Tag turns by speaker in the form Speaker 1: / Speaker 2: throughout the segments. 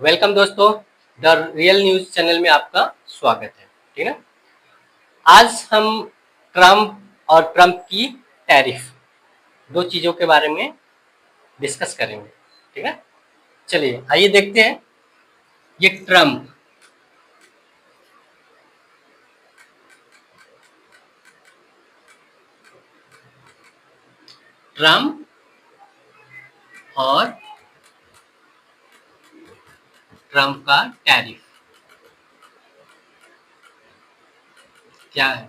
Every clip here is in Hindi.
Speaker 1: वेलकम दोस्तों, द रियल न्यूज चैनल में आपका स्वागत है। ठीक है, आज हम ट्रम्प और ट्रम्प की टैरिफ दो चीजों के बारे में डिस्कस करेंगे। ठीक है, चलिए आइए देखते हैं। ये ट्रम्प ट्रम्प और ट्रम्प का टैरिफ क्या है।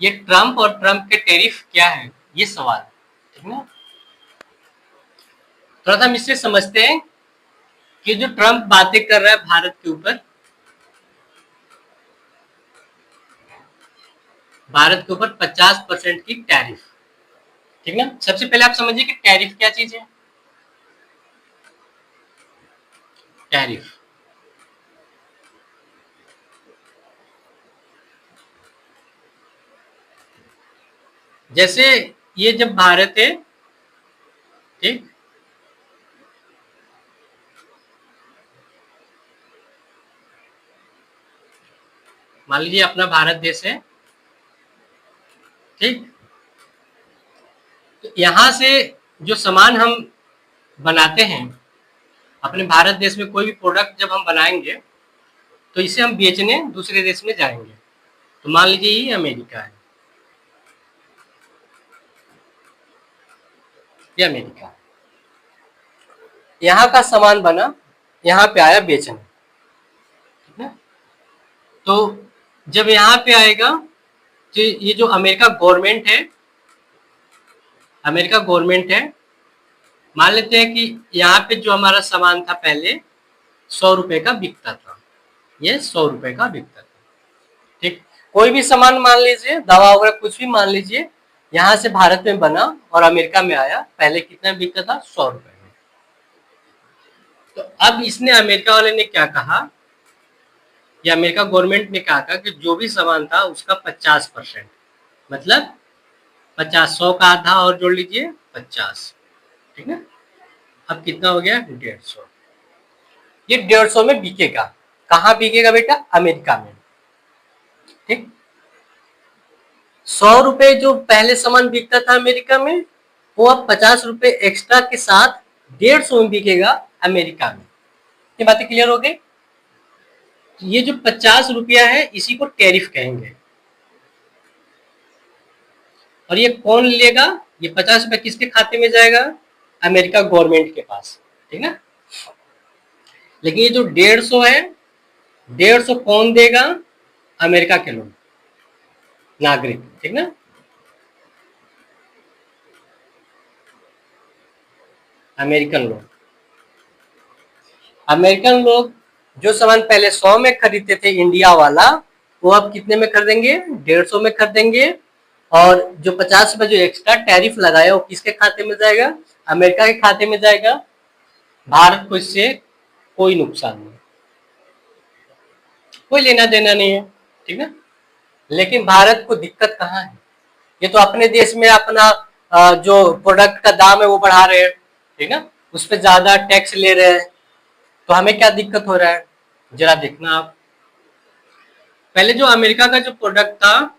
Speaker 1: ये ट्रम्प और ट्रम्प के टैरिफ क्या है, ये सवाल। ठीक है, थोड़ा सा हम इससे समझते हैं कि जो ट्रम्प बातें कर रहा है भारत के ऊपर 50% की टैरिफ। ठीक ना, सबसे पहले आप समझिए कि टैरिफ क्या चीज है। टैरिफ जैसे ये जब भारत है, ठीक, मान लीजिए अपना भारत देश है, ठीक, तो यहां से जो सामान हम बनाते हैं अपने भारत देश में, कोई भी प्रोडक्ट जब हम बनाएंगे तो इसे हम बेचने दूसरे देश में जाएंगे। तो मान लीजिए ये अमेरिका है, ये अमेरिका है। यहाँ का सामान बना, यहाँ पे आया बेचने। ठीक है, तो जब यहाँ पे आएगा तो ये जो अमेरिका गवर्नमेंट है, मान लेते हैं कि यहाँ पे जो हमारा सामान था पहले 100 रुपए का बिकता था, ये 100 रुपए का बिकता था। ठीक, कोई भी सामान मान लीजिए, दवा वगैरह कुछ भी मान लीजिए, यहाँ से भारत में बना और अमेरिका में आया, पहले कितना बिकता था, 100 रुपए में। तो अब इसने, अमेरिका वाले ने क्या कहा, या अमेरिका गवर्नमेंट ने क्या कहा कि जो भी सामान था उसका 50%, मतलब 50, 100 का आधा और जोड़ लीजिए 50। ठीक है, अब कितना हो गया, 150। ये 150 में बिकेगा। कहाँ बिकेगा बेटा, अमेरिका में। ठीक, 100 रुपए जो पहले सामान बिकता था अमेरिका में, वो अब 50 रुपए एक्स्ट्रा के साथ 150 में बिकेगा अमेरिका में। ये बातें क्लियर हो गई। ये जो 50 रुपया है इसी को टैरिफ कहेंगे। और ये कौन लेगा, ये 50 रुपए किसके खाते में जाएगा, अमेरिका गवर्नमेंट के पास। ठीक ना, लेकिन ये जो 150 है, 150 कौन देगा, अमेरिका के लोग, नागरिक। ठीक ना, अमेरिकन लोग जो सामान पहले 100 में खरीदते थे इंडिया वाला, वो अब कितने में खरीदेंगे, 150 में खरीदेंगे। और जो 50 रुपए जो एक्स्ट्रा टैरिफ लगाया वो किसके खाते में जाएगा, अमेरिका के खाते में जाएगा। भारत को इससे कोई नुकसान नहीं, कोई लेना देना नहीं है। ठीक है, लेकिन भारत को दिक्कत कहाँ है, ये तो अपने देश में अपना जो प्रोडक्ट का दाम है वो बढ़ा रहे हैं, ठीक है, उस पर ज्यादा टैक्स ले रहे हैं। तो हमें क्या दिक्कत हो रहा है, जरा देखना आप। पहले जो अमेरिका का जो प्रोडक्ट था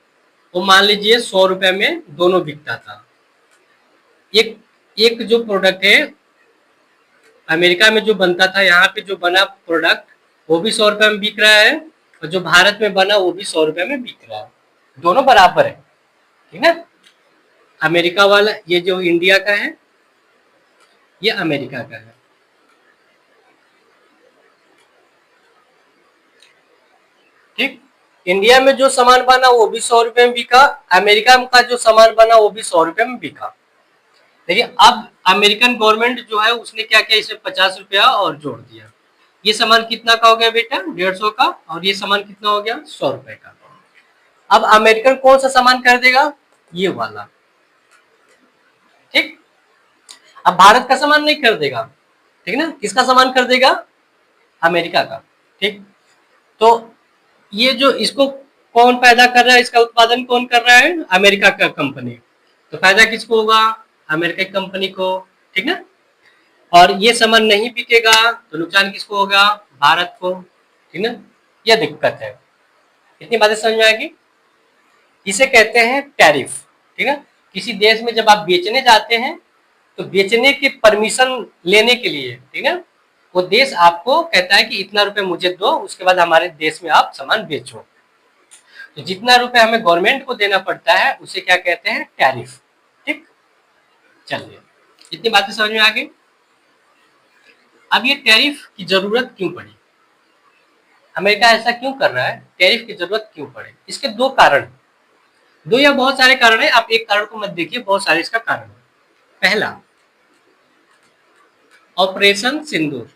Speaker 1: वो मान लीजिए 100 रुपए में दोनों बिकता था। एक एक जो प्रोडक्ट है अमेरिका में जो बनता था, यहाँ पे जो बना प्रोडक्ट वो भी 100 रुपए में बिक रहा है, और जो भारत में बना वो भी 100 रुपए में बिक रहा है। दोनों बराबर है। ठीक है, अमेरिका वाला, ये जो इंडिया का है ये अमेरिका का है। ठीक, इंडिया में जो सामान बना वो भी 100 रुपए में बिका, अमेरिका का जो सामान बना वो भी 100 रुपए में बिका। देखिए अब अमेरिकन गवर्नमेंट जो है उसने क्या किया, इसे 50 रुपया और जोड़ दिया। ये सामान कितना का हो गया बेटा, 150 का, और ये सामान कितना हो गया, 100 रुपए का। अब अमेरिकन कौन सा सामान कर देगा, ये वाला। ठीक, अब भारत का सामान नहीं कर देगा, ठीक ना, किसका सामान कर देगा, अमेरिका का। ठीक, तो ये जो इसको कौन पैदा कर रहा है, इसका उत्पादन कौन कर रहा है, अमेरिका का कंपनी। तो फायदा किसको होगा, अमेरिका की कंपनी को। ठीक ना, और ये सामान नहीं बिकेगा तो नुकसान किसको होगा? भारत को, ठीक ना। यह दिक्कत है। इतनी बातें समझ में आएगी। इसे कहते हैं टैरिफ, ठीक है। किसी देश में जब आप बेचने जाते हैं तो बेचने के परमिशन लेने के लिए, ठीक है, वो देश आपको कहता है कि इतना रुपए मुझे दो, उसके बाद हमारे देश में आप सामान बेचो। तो जितना रुपए हमें गवर्नमेंट को देना पड़ता है उसे क्या कहते हैं? टैरिफ। ठीक, चलिए इतनी बातें समझ में आ गई। अब ये टैरिफ की जरूरत क्यों पड़ी? अमेरिका ऐसा क्यों कर रहा है? टैरिफ की जरूरत क्यों पड़े? इसके दो कारण, दो या बहुत सारे कारण है। आप एक कारण को मत देखिए, बहुत सारे इसका कारण है। पहला, ऑपरेशन सिंदूर।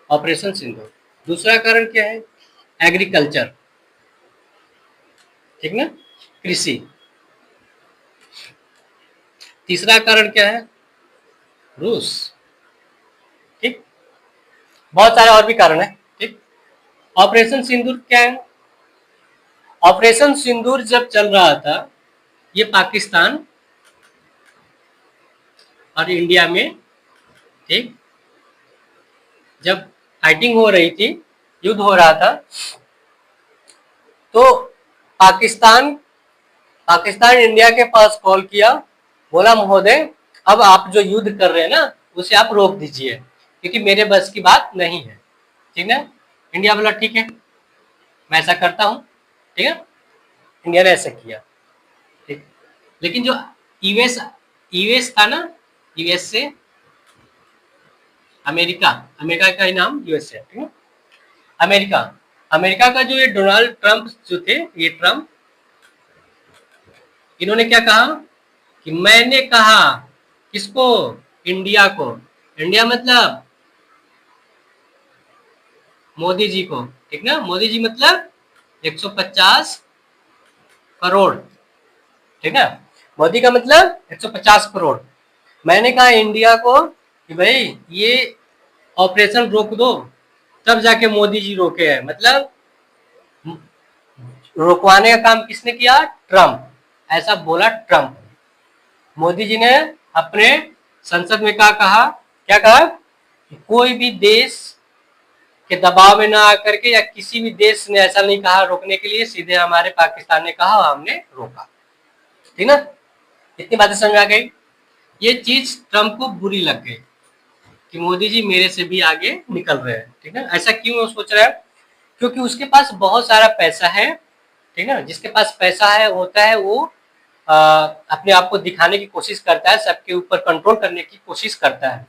Speaker 1: ऑपरेशन सिंदूर। दूसरा कारण क्या है? एग्रीकल्चर, ठीक ना, कृषि। तीसरा कारण क्या है? रूस। ठीक, बहुत सारे और भी कारण है। ठीक, ऑपरेशन सिंदूर क्या है? ऑपरेशन सिंदूर जब चल रहा था, ये पाकिस्तान और इंडिया में, ठीक, जब फाइटिंग हो रही थी, युद्ध हो रहा था, तो पाकिस्तान पाकिस्तान इंडिया के पास कॉल किया, बोला महोदय अब आप जो युद्ध कर रहे हैं ना उसे आप रोक दीजिए क्योंकि मेरे बस की बात नहीं है, ठीक ना। इंडिया बोला ठीक है मैं ऐसा करता हूँ, ठीक है। इंडिया ने ऐसा किया, ठीक। लेकिन जो यूएस यूएस था ना, यूएस से अमेरिका, अमेरिका का ही नाम यूएस है, ठीक है। अमेरिका अमेरिका का जो ये डोनाल्ड ट्रंप जो थे, ये ट्रंप, इन्होंने क्या कहा कि मैंने कहा, किसको? इंडिया को। इंडिया मतलब मोदी जी को, ठीक ना। मोदी जी मतलब 150 करोड़, ठीक है। मोदी का मतलब 150 करोड़। मैंने कहा इंडिया को कि भाई ये ऑपरेशन रोक दो, तब जाके मोदी जी रोके हैं। मतलब रोकवाने का काम किसने किया? ट्रंप। ऐसा बोला ट्रंप। मोदी जी ने अपने संसद में कहा, क्या कहा कि कोई भी देश के दबाव में ना आकर के, या किसी भी देश ने ऐसा नहीं कहा रोकने के लिए, सीधे हमारे पाकिस्तान ने कहा, हमने रोका, ठीक ना। इतनी बातें समझ आ गई। ये चीज ट्रंप को बुरी लग गई कि मोदी जी मेरे से भी आगे निकल रहे हैं, ठीक है। ऐसा क्यों वो सोच रहा है? क्योंकि उसके पास बहुत सारा पैसा है, ठीक है। जिसके पास पैसा है होता है वो अपने आप को दिखाने की कोशिश करता है, सबके ऊपर कंट्रोल करने की कोशिश करता है,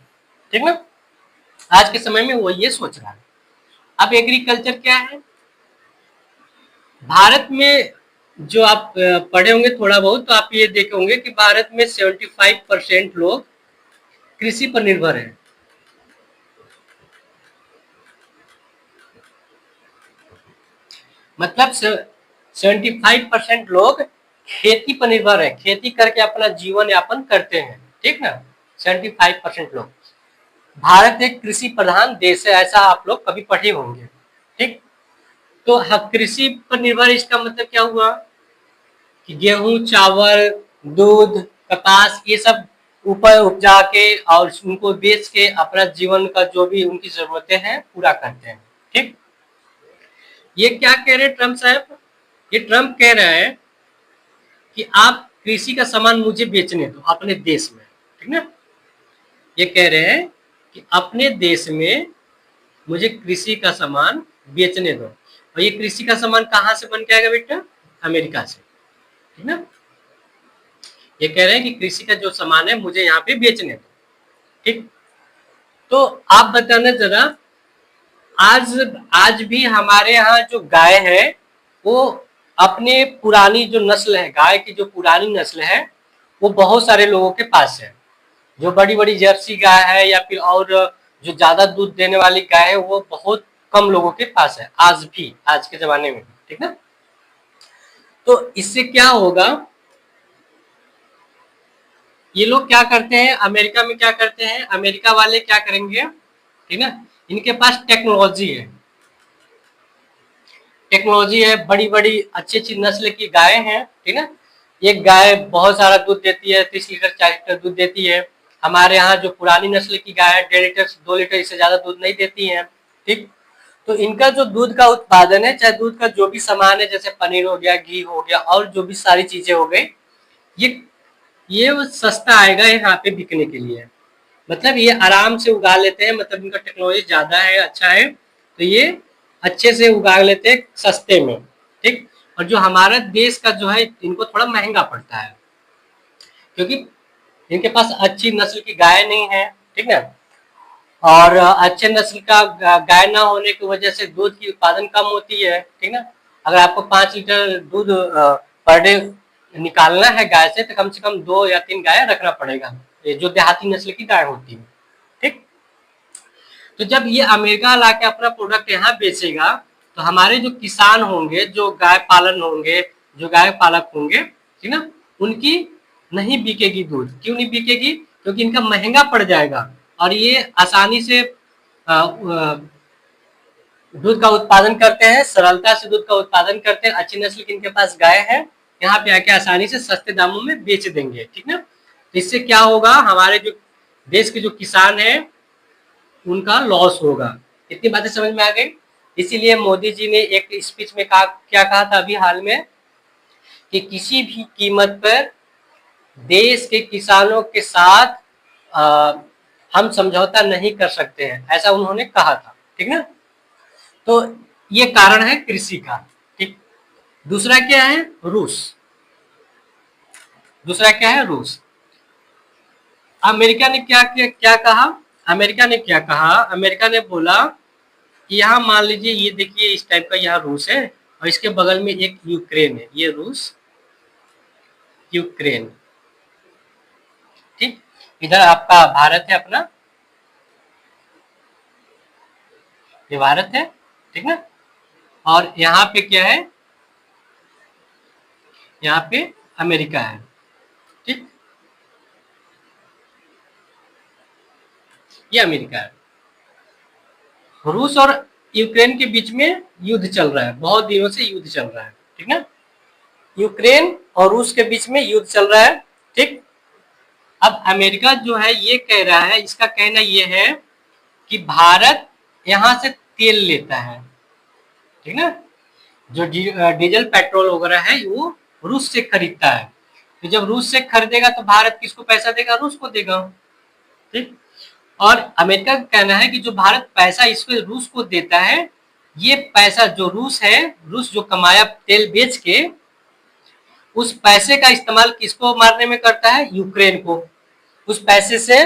Speaker 1: ठीक ना। आज के समय में वो ये सोच रहा है। अब एग्रीकल्चर क्या है? भारत में जो आप पढ़े होंगे थोड़ा बहुत, तो आप ये देखे होंगे कि भारत में 75% लोग कृषि पर निर्भर है। मतलब 75% लोग खेती पर निर्भर है, खेती करके अपना जीवन यापन करते हैं, ठीक ना। 75% लोग। भारत एक कृषि प्रधान देश है, ऐसा आप लोग कभी पढ़े होंगे, ठीक। तो कृषि पर निर्भर, इसका मतलब क्या हुआ कि गेहूं, चावल, दूध, कपास, ये सब ऊपर उपजा के और उनको बेच के अपना जीवन का जो भी उनकी जरूरतें हैं पूरा करते हैं, ठीक। ये क्या कह रहे हैं ट्रंप साहब? ये ट्रंप कह रहा है कि आप कृषि का सामान मुझे बेचने दो अपने देश में, ठीक ना। ये कह रहे हैं कि अपने देश में मुझे कृषि का सामान बेचने दो। और ये कृषि का सामान कहाँ से बन के आएगा बेटा? अमेरिका से, ठीक ना। ये कह रहे हैं कि कृषि का जो सामान है मुझे यहाँ पे बेचने दो, ठीक। तो आप बताना जरा, आज आज भी हमारे यहाँ जो गाय है वो अपने पुरानी जो नस्ल है, गाय की जो पुरानी नस्ल है, वो बहुत सारे लोगों के पास है। जो बड़ी बड़ी जर्सी गाय है या फिर और जो ज्यादा दूध देने वाली गाय है, वो बहुत कम लोगों के पास है आज भी, आज के जमाने में, ठीक ना। तो इससे क्या होगा, ये लोग क्या करते हैं अमेरिका में, क्या करते हैं अमेरिका वाले, क्या करेंगे, ठीक ना। इनके पास टेक्नोलॉजी है, टेक्नोलॉजी है, बड़ी बड़ी अच्छी अच्छी नस्ल की गायें हैं, ठीक है। एक गाय बहुत सारा दूध देती है, 30 लीटर 40 लीटर दूध देती है। हमारे यहाँ जो पुरानी नस्ल की गाय है 1.5 लीटर से 2 लीटर इससे ज्यादा दूध नहीं देती है। ठीक, तो इनका जो दूध का उत्पादन है, चाहे दूध का जो भी सामान है, जैसे पनीर हो गया, घी हो गया और जो भी सारी चीजें हो गई, ये सस्ता आएगा यहाँ पे बिकने के लिए। मतलब ये आराम से उगा लेते हैं, मतलब इनका टेक्नोलॉजी ज्यादा है, अच्छा है, तो ये अच्छे से उगा लेते हैं सस्ते में। ठीक, और जो हमारा देश का जो है इनको थोड़ा महंगा पड़ता है, क्योंकि इनके पास अच्छी नस्ल की गाय नहीं है। ठीक ना, और अच्छे नस्ल का गाय ना होने की वजह से दूध की उत्पादन कम होती है। ठीक ना, अगर आपको 5 लीटर दूध पर डे निकालना है गाय से, तो कम से कम 2 या 3 गाय रखना पड़ेगा, ये जो देहाती नस्ल की गाय होती है। ठीक, तो जब ये अमेरिका लाके अपना प्रोडक्ट यहाँ बेचेगा, तो हमारे जो किसान होंगे, जो गाय पालन होंगे, जो गाय पालक होंगे, ठीक ना, उनकी नहीं बिकेगी दूध। क्यों नहीं बिकेगी? क्योंकि इनका महंगा पड़ जाएगा और ये आसानी से दूध का उत्पादन करते हैं, सरलता से दूध का उत्पादन करते हैं, अच्छी नस्ल की इनके पास गाय है, यहाँ पे आके आसानी से सस्ते दामों में बेच देंगे। ठीक ना, तो इससे क्या होगा, हमारे जो देश के जो किसान है उनका लॉस होगा। इतनी बातें समझ में आ गई। इसीलिए मोदी जी ने एक स्पीच में क्या कहा था अभी हाल में, कि किसी भी कीमत पर देश के किसानों के साथ हम समझौता नहीं कर सकते हैं, ऐसा उन्होंने कहा था। ठीक ना, तो ये कारण है कृषि का। ठीक, दूसरा क्या है, रूस। दूसरा क्या है, रूस। अमेरिका ने क्या कहा, अमेरिका ने क्या कहा, अमेरिका ने बोला कि यहाँ मान लीजिए, ये देखिए इस टाइप का यहाँ रूस है और इसके बगल में एक यूक्रेन है, ये रूस, यूक्रेन। ठीक, इधर आपका भारत है अपना, ये भारत है। ठीक ना, और यहाँ पे क्या है, यहाँ पे अमेरिका है। ठीक, ये अमेरिका है। रूस और यूक्रेन के बीच में युद्ध चल रहा है, बहुत दिनों से युद्ध चल रहा है। ठीक ना, यूक्रेन और रूस के बीच में युद्ध चल रहा है। ठीक, अब अमेरिका जो है ये कह रहा है, इसका कहना ये है कि भारत यहाँ से तेल लेता है। ठीक ना, जो डीजल पेट्रोल वगैरह है वो रूस से खरीदता है, तो जब रूस से खरीदेगा तो भारत किसको पैसा देगा, रूस को देगा। ठीक, और अमेरिका का कहना है कि जो भारत पैसा इसको रूस को देता है, ये पैसा जो रूस है, रूस जो कमाया तेल बेच के, उस पैसे का इस्तेमाल किसको मारने में करता है, यूक्रेन को। उस पैसे से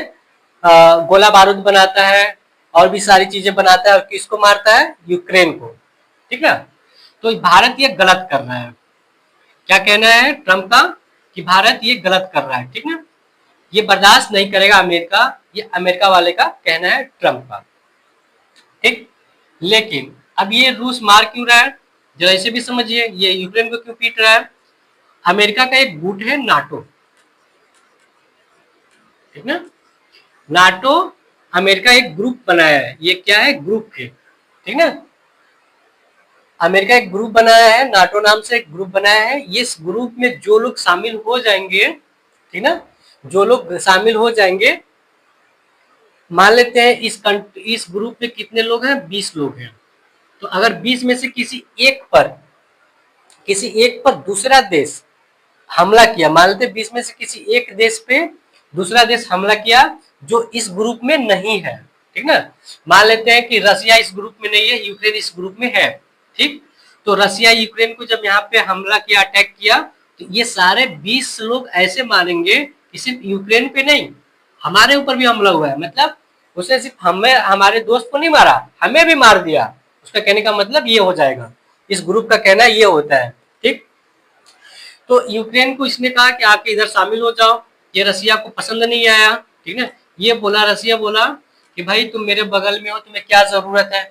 Speaker 1: गोला बारूद बनाता है और भी सारी चीजें बनाता है, और किसको मारता है, यूक्रेन को। ठीक है, तो भारत ये गलत कर रहा है। क्या कहना है ट्रंप का, कि भारत ये गलत कर रहा है। ठीक है, ये बर्दाश्त नहीं करेगा अमेरिका, ये अमेरिका वाले का कहना है, ट्रंप का। ठीक, लेकिन अब ये रूस मार क्यों रहा है, जरा इसे भी समझिए, ये यूक्रेन को क्यों पीट रहा है। अमेरिका का एक गुट है नाटो। ठीक ना, नाटो अमेरिका एक ग्रुप बनाया है, ये क्या है, ग्रुप है। ठीक ना, अमेरिका एक ग्रुप बनाया है, नाटो नाम से एक ग्रुप बनाया है। इस ग्रुप में जो लोग शामिल हो जाएंगे, ठीक ना, जो लोग शामिल हो जाएंगे, मान लेते हैं इस ग्रुप में कितने लोग हैं, 20 लोग हैं, तो अगर 20 में से किसी एक पर दूसरा देश हमला किया, मान लेते हैं 20 में से किसी एक देश पे दूसरा देश हमला किया जो इस ग्रुप में नहीं है, ठीक ना, मान लेते हैं कि रसिया इस ग्रुप में नहीं है, यूक्रेन इस ग्रुप में है। ठीक, तो रसिया यूक्रेन को जब यहाँ पे हमला किया, अटैक किया, तो ये सारे 20 लोग ऐसे मारेंगे कि सिर्फ यूक्रेन पे नहीं, हमारे ऊपर भी हमला हुआ है, मतलब उसने सिर्फ हमें, हमारे दोस्त को नहीं मारा, हमें भी मार दिया। उसका कहने का मतलब ये हो जाएगा, इस ग्रुप का कहना ये होता है। ठीक, तो यूक्रेन को इसने कहा कि आके इधर शामिल हो जाओ, ये रसिया को पसंद नहीं आया। ठीक है, ये बोला, रसिया बोला कि भाई तुम मेरे बगल में हो, तुम्हें क्या जरूरत है।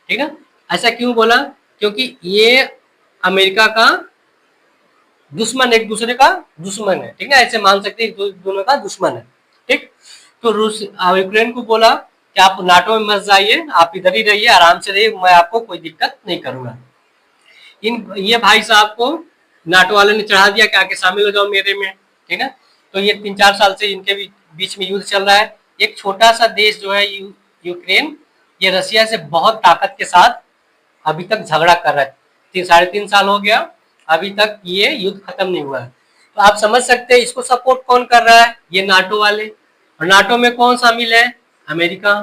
Speaker 1: ठीक है, ऐसा क्यों बोला, क्योंकि ये अमेरिका का दुश्मन, एक दूसरे का दुश्मन है। ठीक है, ऐसे मान सकते हैं दोनों का दुश्मन है। ठीक, तो रूस यूक्रेन को बोला कि आप नाटो में मत जाइए, आप इधर ही रहिए, आराम से रहिए, मैं आपको कोई दिक्कत नहीं करूंगा। ये भाई साहब को नाटो वाले ने चढ़ा दिया कि आके शामिल हो जाओ मेरे में, ठीक है। तो ये 3-4 साल से इनके बीच में युद्ध चल रहा है। एक छोटा सा देश जो है यूक्रेन, ये रसिया से बहुत ताकत के साथ अभी तक झगड़ा कर रहा है। 3.5 साल हो गया, अभी तक ये युद्ध खत्म नहीं हुआ है। तो आप समझ सकते हैं इसको सपोर्ट कौन कर रहा है, ये नाटो वाले। और नाटो में कौन शामिल है, अमेरिका,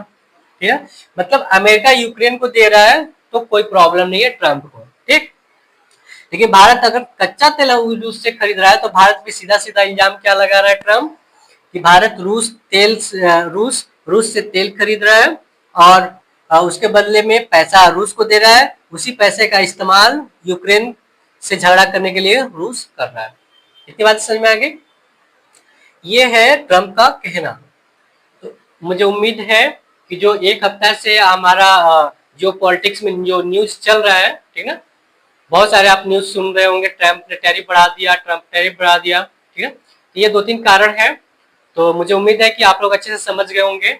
Speaker 1: ठीक है। मतलब अमेरिका यूक्रेन को दे रहा है तो कोई प्रॉब्लम नहीं है ट्रंप को, ठीक। लेकिन भारत अगर कच्चा तेल रूस से खरीद रहा है तो भारत पे सीधा सीधा इल्जाम क्या लगा रहा है ट्रंप, कि भारत रूस से तेल खरीद रहा है और उसके बदले में पैसा रूस को दे रहा है, उसी पैसे का इस्तेमाल यूक्रेन से झगड़ा करने के लिए रूस कर रहा है। इतनी बात समझ में आ गई। ये है ट्रंप का कहना। तो मुझे उम्मीद है कि जो एक हफ्ता से हमारा जो पॉलिटिक्स में जो न्यूज चल रहा है, ठीक है, बहुत सारे आप न्यूज सुन रहे होंगे, ट्रंप ने टैरिफ बढ़ा दिया, ट्रंप टैरिफ बढ़ा दिया, ठीक है। ये 2-3 कारण है। तो मुझे उम्मीद है कि आप लोग अच्छे से समझ गए होंगे।